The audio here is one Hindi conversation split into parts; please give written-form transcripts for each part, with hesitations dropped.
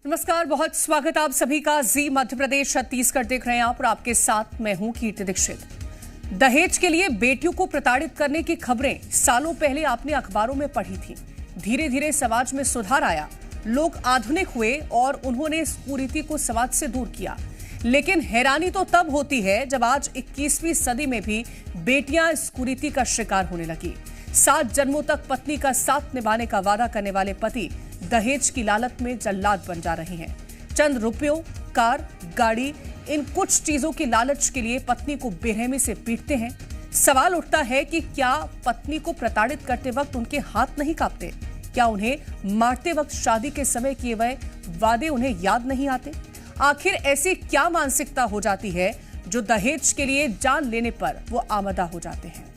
नमस्कार, बहुत स्वागत आप सभी का जी मध्य प्रदेश छत्तीसगढ़ देख रहे हैं आप और आपके साथ मैं हूं कीर्ति दीक्षित। दहेज के लिए बेटियों को प्रताड़ित करने की खबरें सालों पहले आपने अखबारों में पढ़ी थी। धीरे धीरे समाज में सुधार आया, लोग आधुनिक हुए और उन्होंने इस कुरीति को समाज से दूर किया। लेकिन हैरानी तो तब होती है जब आज 21वीं सदी में भी बेटियां इस कुरीति का शिकार होने लगी। 7 जन्मों तक पत्नी का साथ निभाने का वादा करने वाले पति दहेज की लालच में जल्लाद बन जा रहे हैं। चंद रुपयों, कार, गाड़ी, इन कुछ चीजों की लालच के लिए पत्नी को बेरहमी से पीटते हैं। सवाल उठता है कि क्या पत्नी को प्रताड़ित करते वक्त उनके हाथ नहीं कांपते? क्या उन्हें मारते वक्त शादी के समय किए गए वादे उन्हें याद नहीं आते? आखिर ऐसी क्या मानसिकता हो जाती है जो दहेज के लिए जान लेने पर वो आमदा हो जाते हैं?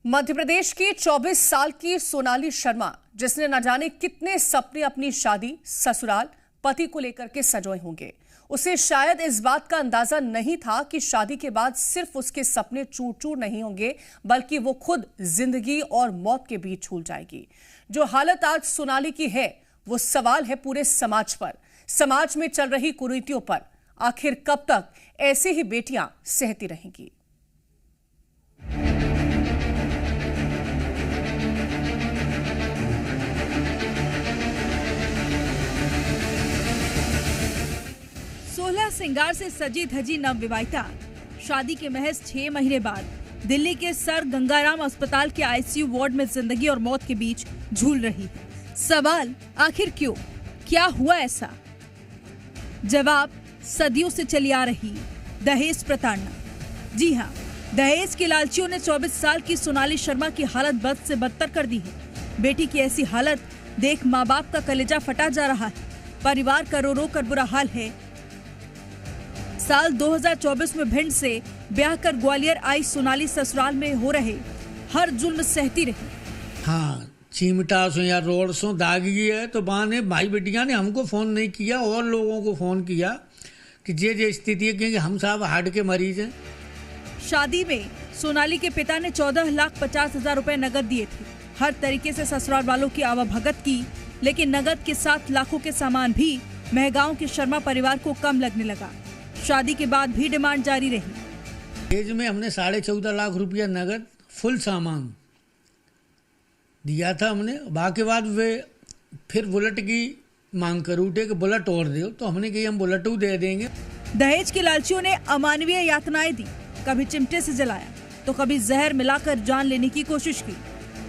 मध्य प्रदेश की 24 साल की सोनाली शर्मा, जिसने न जाने कितने सपने अपनी शादी, ससुराल, पति को लेकर के सजोए होंगे, उसे शायद इस बात का अंदाजा नहीं था कि शादी के बाद सिर्फ उसके सपने चूर चूर नहीं होंगे, बल्कि वो खुद जिंदगी और मौत के बीच झूल जाएगी। जो हालत आज सोनाली की है, वो सवाल है पूरे समाज पर, समाज में चल रही कुरीतियों पर। आखिर कब तक ऐसी ही बेटियां सहती रहेंगी? श्रृंगार से सजी धजी नवविवाहिता शादी के महज 6 महीने बाद दिल्ली के सर गंगाराम अस्पताल के आईसीयू वार्ड में जिंदगी और मौत के बीच झूल रही है। सवाल, आखिर क्यों? क्या हुआ ऐसा? जवाब, सदियों से चली आ रही दहेज प्रताड़ना। जी हाँ, दहेज के लालचियों ने 24 साल की सोनाली शर्मा की हालत बद से बदतर कर दी है। बेटी की ऐसी हालत देख माँ बाप का कलेजा फटा जा रहा है। परिवार का रो रो कर बुरा हाल है। साल 2024 में भिंड से ब्याह कर ग्वालियर आई सोनाली ससुराल में हो रहे हर जुल्म सहती रही। हाँ, चिमटा सो या रोड सो दागी है तो बहाने भाई बेटिया ने हमको फोन नहीं किया और लोगों को फोन किया कि ये स्थिति है, क्योंकि हम साहब हार्ट के मरीज हैं। शादी में सोनाली के पिता ने 14,50,000 रुपए नगद दिए थे। हर तरीके से ससुराल वालों की आवभगत की, लेकिन नगद के साथ लाखों के सामान भी महगांव के शर्मा परिवार को कम लगने लगा। शादी के बाद भी डिमांड जारी रही। दहेज में हमने 14.5 लाख रुपया नगद फुल सामान दिया था हमने। बाकी बाद वे फिर बुलेट की मांग कर उठे कि बुलेट और दो, तो हमने कही हम बुलेट दे देंगे। दहेज के लालचियों ने अमानवीय यातनाएं दी, कभी चिमटे से जलाया तो कभी जहर मिलाकर जान लेने की कोशिश की।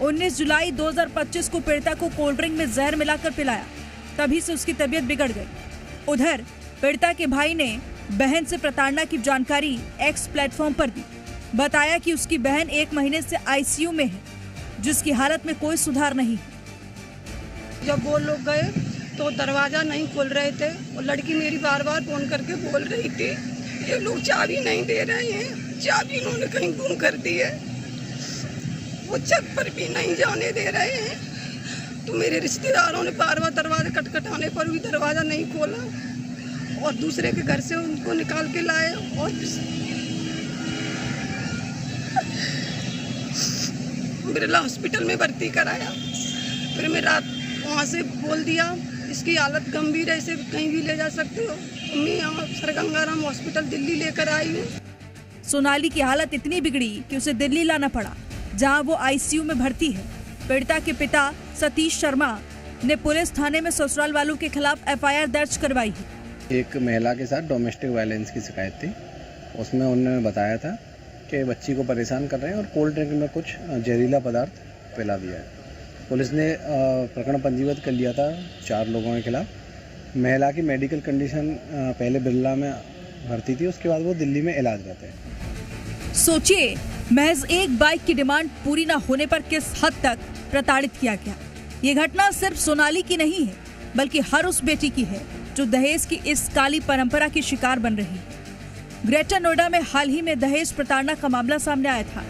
19 जुलाई 2025 को पीड़िता को कोल्ड ड्रिंक में जहर मिलाकर पिलाया, तभी से उसकी तबीयत बिगड़ गई। उधर पीड़िता के भाई ने बहन से प्रताड़ना की जानकारी एक्स प्लेटफॉर्म पर दी। बताया कि उसकी बहन 1 महीने से आईसीयू में है, जिसकी हालत में कोई सुधार नहीं है। जब वो लोग गए तो दरवाजा नहीं खोल रहे थे और लड़की मेरी बार बार फोन करके बोल रही थी ये लोग चाबी नहीं दे रहे हैं, चाबी इन्होंने कहीं गुम कर दी है, वो छत पर भी नहीं जाने दे रहे हैं। तो मेरे रिश्तेदारों ने बार बार दरवाजा खटखटाने पर भी दरवाजा नहीं खोला और दूसरे के घर से उनको निकाल के लाए और बिरला हॉस्पिटल में भर्ती कराया। फिर मैं रात वहाँ से बोल दिया इसकी हालत गंभीर है, इसे कहीं भी ले जा सकते हो। मैं यहाँ सर गंगाराम हॉस्पिटल दिल्ली लेकर आई हूँ। सोनाली की हालत इतनी बिगड़ी कि उसे दिल्ली लाना पड़ा, जहाँ वो आईसीयू में भर्ती है। पीड़िता के पिता सतीश शर्मा ने पुलिस थाने में ससुराल वालों के खिलाफ एफआईआर दर्ज करवाई है। एक महिला के साथ डोमेस्टिक वायलेंस की शिकायत थी। उसमें उन्होंने बताया था कि बच्ची को परेशान कर रहे हैं और कोल्ड ड्रिंक में कुछ जहरीला पदार्थ पिला दिया है। पुलिस ने प्रकरण पंजीबद्ध कर लिया था 4 लोगों के खिलाफ। महिला की मेडिकल कंडीशन पहले बिरला में भर्ती थी, उसके बाद वो दिल्ली में इलाज करते हैं। सोचिए, महज एक बाइक की डिमांड पूरी न होने पर किस हद तक प्रताड़ित किया गया। ये घटना सिर्फ सोनाली की नहीं है, बल्कि हर उस बेटी की है जो दहेज की इस काली परंपरा की शिकार बन रही है। ग्रेटर नोएडा में हाल ही में दहेज प्रताड़ना का मामला सामने आया था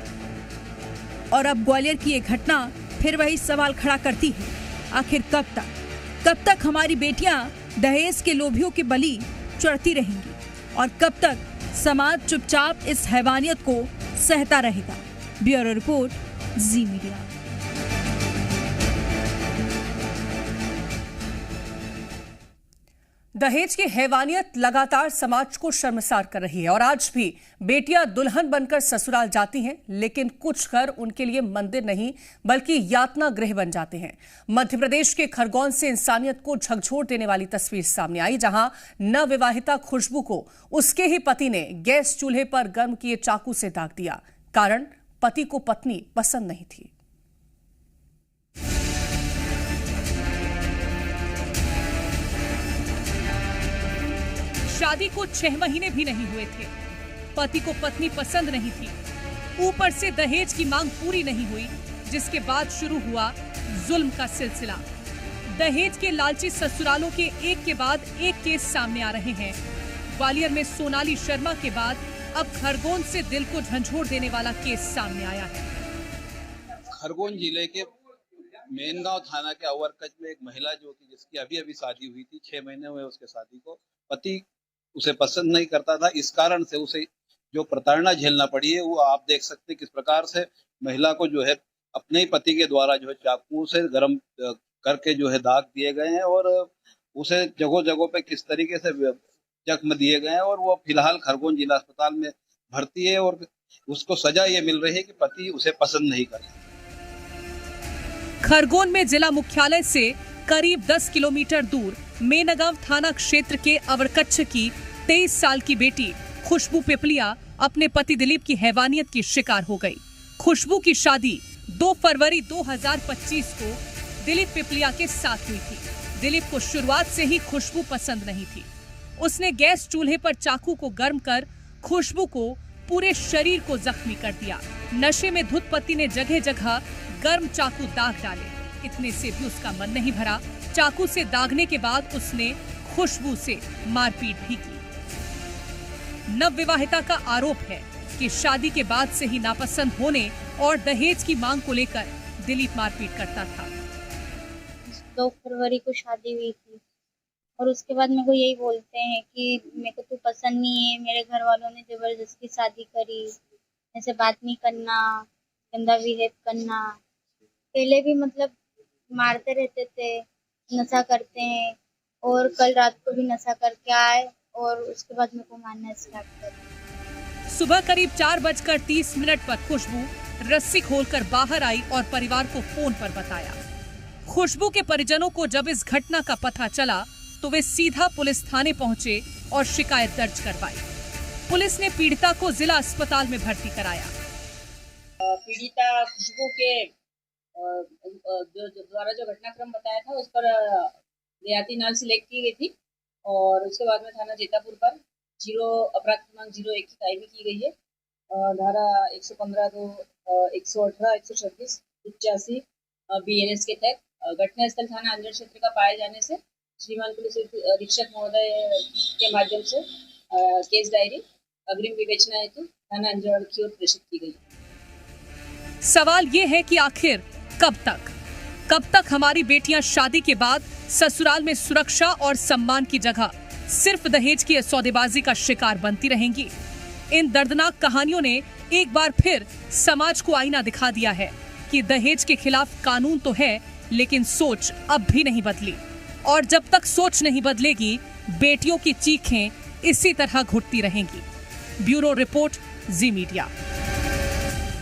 और अब ग्वालियर की ये घटना फिर वही सवाल खड़ा करती है, आखिर कब तक हमारी बेटियां दहेज के लोभियों की बलि चढ़ती रहेंगी और कब तक समाज चुपचाप इस हैवानियत को सहता रहेगा। ब्यूरो रिपोर्ट, जी मीडिया। दहेज की हैवानियत लगातार समाज को शर्मसार कर रही है और आज भी बेटियां दुल्हन बनकर ससुराल जाती हैं, लेकिन कुछ घर उनके लिए मंदिर नहीं बल्कि यातना गृह बन जाते हैं। मध्य प्रदेश के खरगोन से इंसानियत को झकझोर देने वाली तस्वीर सामने आई, जहां नवविवाहिता खुशबू को उसके ही पति ने गैस चूल्हे पर गर्म किए चाकू से दाग दिया। कारण, पति को पत्नी पसंद नहीं थी। शादी को 6 महीने भी नहीं हुए थे, पति को पत्नी पसंद नहीं थी, ऊपर से दहेज की मांग पूरी नहीं हुई, जिसके बाद शुरू हुआ जुल्म का सिलसिला। दहेज के लालची ससुरालों के एक के बाद एक केस सामने आ रहे हैं। ग्वालियर में सोनाली शर्मा के बाद अब खरगोन से दिल को झंझोर देने वाला केस सामने आया है। खरगोन जिले के मेनगांव थाना के अवरकच में एक महिला जो कि जिसकी अभी शादी हुई थी, 6 महीने हुए उसके शादी को, पति उसे पसंद नहीं करता था। इस कारण से उसे जो प्रताड़ना झेलना पड़ी है वो आप देख सकते हैं किस प्रकार से महिला को जो है अपने ही पति के द्वारा जो है चाकू से गर्म करके जो है दाग दिए गए हैं और उसे जगहों जगहों पे किस तरीके से जख्म दिए गए हैं और वो फिलहाल खरगोन जिला अस्पताल में भर्ती है और उसको सजा ये मिल रही है कि पति उसे पसंद नहीं करता। खरगोन में जिला मुख्यालय से करीब 10 किलोमीटर दूर मेनगांव थाना क्षेत्र के अवरकच्छ की 23 साल की बेटी खुशबू पिपलिया अपने पति दिलीप की हैवानियत की शिकार हो गई। खुशबू की शादी 2 फरवरी 2025 को दिलीप पिपलिया के साथ हुई थी। दिलीप को शुरुआत से ही खुशबू पसंद नहीं थी। उसने गैस चूल्हे पर चाकू को गर्म कर खुशबू को पूरे शरीर को जख्मी कर दिया। नशे में धुत पति ने जगह जगह गर्म चाकू दाग डाले। इतने से भी उसका मन नहीं भरा। चाकू से दागने के बाद उसने खुशबू से मारपीट भी की। नवविवाहिता का आरोप है कि शादी के बाद से ही नापसंद होने और दहेज की मांग को लेकर दिलीप मारपीट करता था। 2 फरवरी को शादी हुई थी और उसके बाद मेरे को यही बोलते हैं कि मेरे को तू पसंद नहीं है, मेरे घर वालों ने जबरदस्ती शादी करी, ऐसे बात नहीं करना, गंदा बिहेव करना। पहले भी मतलब मारते रहते थे, नशा करते हैं और कल रात को भी नशा करके आए और उसके बाद मेरे को मारना स्टार्ट कर। सुबह करीब 4:30 पर खुशबू रस्सी खोलकर बाहर आई और परिवार को फोन पर बताया। खुशबू के परिजनों को जब इस घटना का पता चला तो वे सीधा पुलिस थाने पहुंचे और शिकायत दर्ज करवाई। पुलिस ने पीड़िता को जिला अस्पताल में भर्ती कराया। पीड़िता खुशबू के द्वारा जो घटनाक्रम बताया था उस पर देहाती नाल सिलेक्ट की गई थी और उसके बाद में थाना जेतापुर पर अपराध क्रमांक 01 की कार्रवाई की गई है। धारा 115, 118, 136, 85 BNS के तहत घटनास्थल थाना अंजड़ क्षेत्र का पाए जाने से श्रीमान पुलिस अधीक्षक महोदय के माध्यम से केस डायरी अग्रिम विवेचना हेतु थाना अंजड़ की ओर प्रेषित की गई। सवाल ये है कि आखिर कब तक हमारी बेटियां शादी के बाद ससुराल में सुरक्षा और सम्मान की जगह सिर्फ दहेज की सौदेबाजी का शिकार बनती रहेंगी। इन दर्दनाक कहानियों ने एक बार फिर समाज को आईना दिखा दिया है कि दहेज के खिलाफ कानून तो है, लेकिन सोच अब भी नहीं बदली और जब तक सोच नहीं बदलेगी, बेटियों की चीखें इसी तरह घुटती रहेंगी। ब्यूरो रिपोर्ट, जी मीडिया।